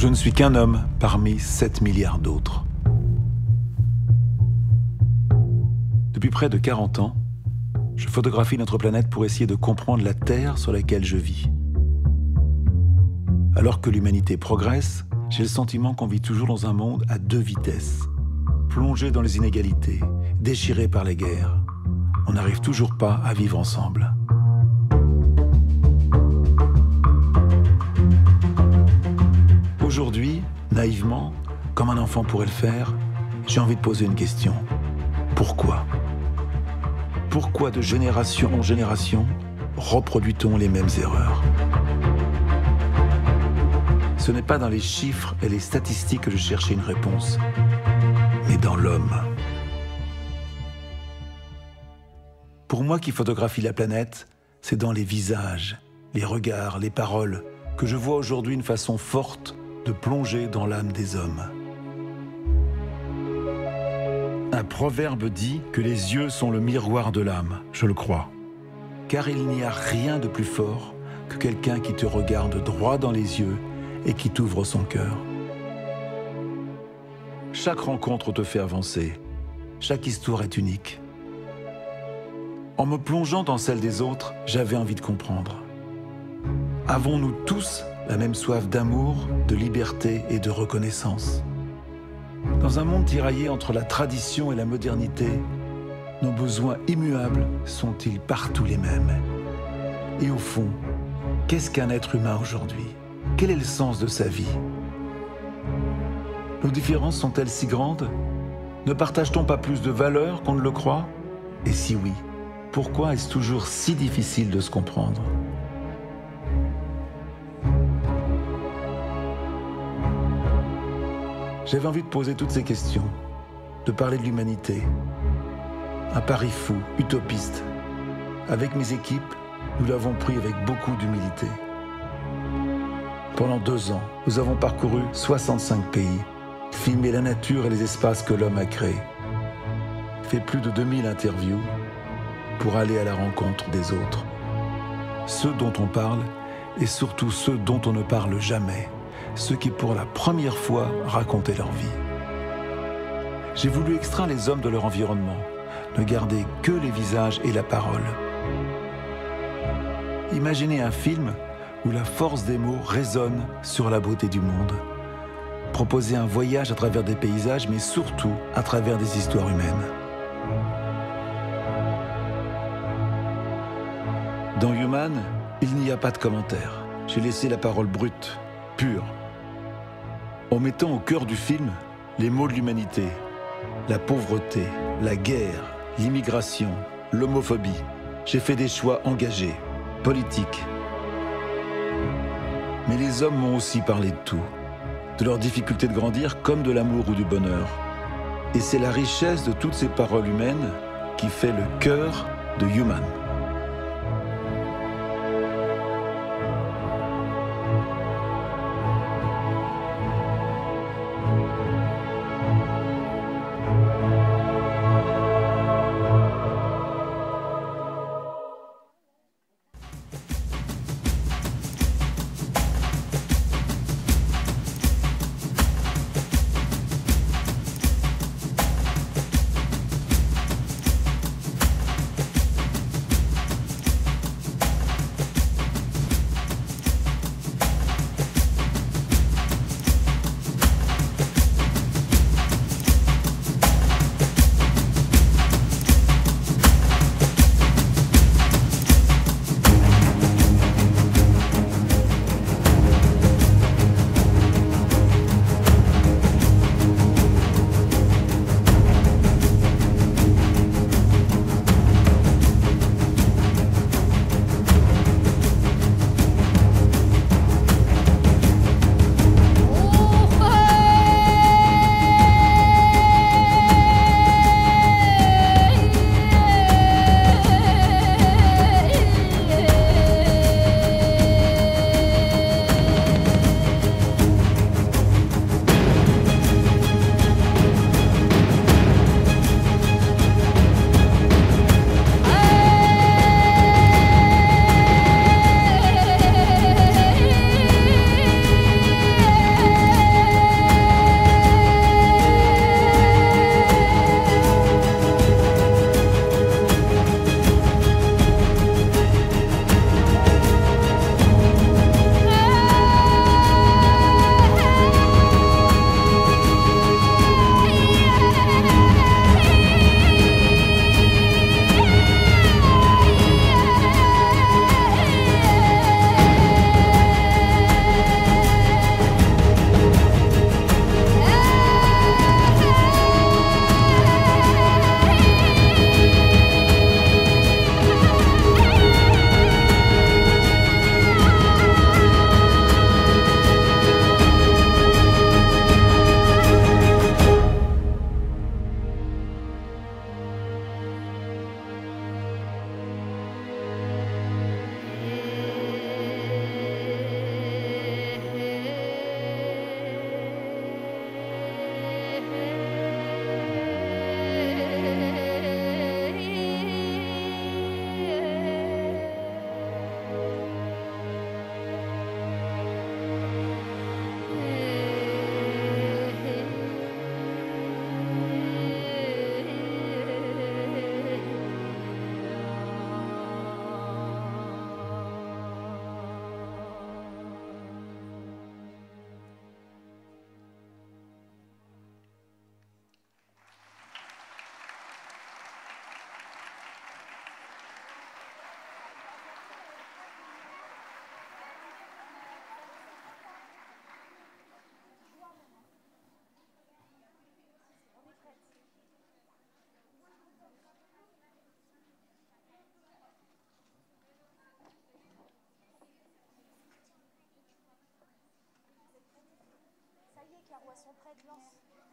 Je ne suis qu'un homme parmi 7 milliards d'autres. Depuis près de 40 ans, je photographie notre planète pour essayer de comprendre la Terre sur laquelle je vis. Alors que l'humanité progresse, j'ai le sentiment qu'on vit toujours dans un monde à 2 vitesses. Plongé dans les inégalités, déchiré par les guerres, on n'arrive toujours pas à vivre ensemble. Aujourd'hui, naïvement, comme un enfant pourrait le faire, j'ai envie de poser une question. Pourquoi ? Pourquoi de génération en génération reproduit-on les mêmes erreurs ? Ce n'est pas dans les chiffres et les statistiques que je cherchais une réponse, mais dans l'homme. Pour moi qui photographie la planète, c'est dans les visages, les regards, les paroles, que je vois aujourd'hui une façon forte de plonger dans l'âme des hommes. Un proverbe dit que les yeux sont le miroir de l'âme, je le crois. Car il n'y a rien de plus fort que quelqu'un qui te regarde droit dans les yeux et qui t'ouvre son cœur. Chaque rencontre te fait avancer, chaque histoire est unique. En me plongeant dans celle des autres, j'avais envie de comprendre. Avons-nous tous la même soif d'amour, de liberté et de reconnaissance ? Dans un monde tiraillé entre la tradition et la modernité, nos besoins immuables sont-ils partout les mêmes ? Et au fond, qu'est-ce qu'un être humain aujourd'hui ? Quel est le sens de sa vie ? Nos différences sont-elles si grandes ? Ne partage-t-on pas plus de valeurs qu'on ne le croit ? Et si oui, pourquoi est-ce toujours si difficile de se comprendre ? J'avais envie de poser toutes ces questions, de parler de l'humanité. Un pari fou, utopiste. Avec mes équipes, nous l'avons pris avec beaucoup d'humilité. Pendant 2 ans, nous avons parcouru 65 pays, filmé la nature et les espaces que l'homme a créés, fait plus de 2000 interviews pour aller à la rencontre des autres. Ceux dont on parle et surtout ceux dont on ne parle jamais. Ceux qui pour la première fois racontaient leur vie. J'ai voulu extraire les hommes de leur environnement, ne garder que les visages et la parole. Imaginez un film où la force des mots résonne sur la beauté du monde. Proposer un voyage à travers des paysages, mais surtout à travers des histoires humaines. Dans Human, il n'y a pas de commentaires. J'ai laissé la parole brute, pure. En mettant au cœur du film les mots de l'humanité, la pauvreté, la guerre, l'immigration, l'homophobie. J'ai fait des choix engagés, politiques. Mais les hommes m'ont aussi parlé de tout, de leur difficulté de grandir comme de l'amour ou du bonheur. Et c'est la richesse de toutes ces paroles humaines qui fait le cœur de Human. sont prêtes, lance.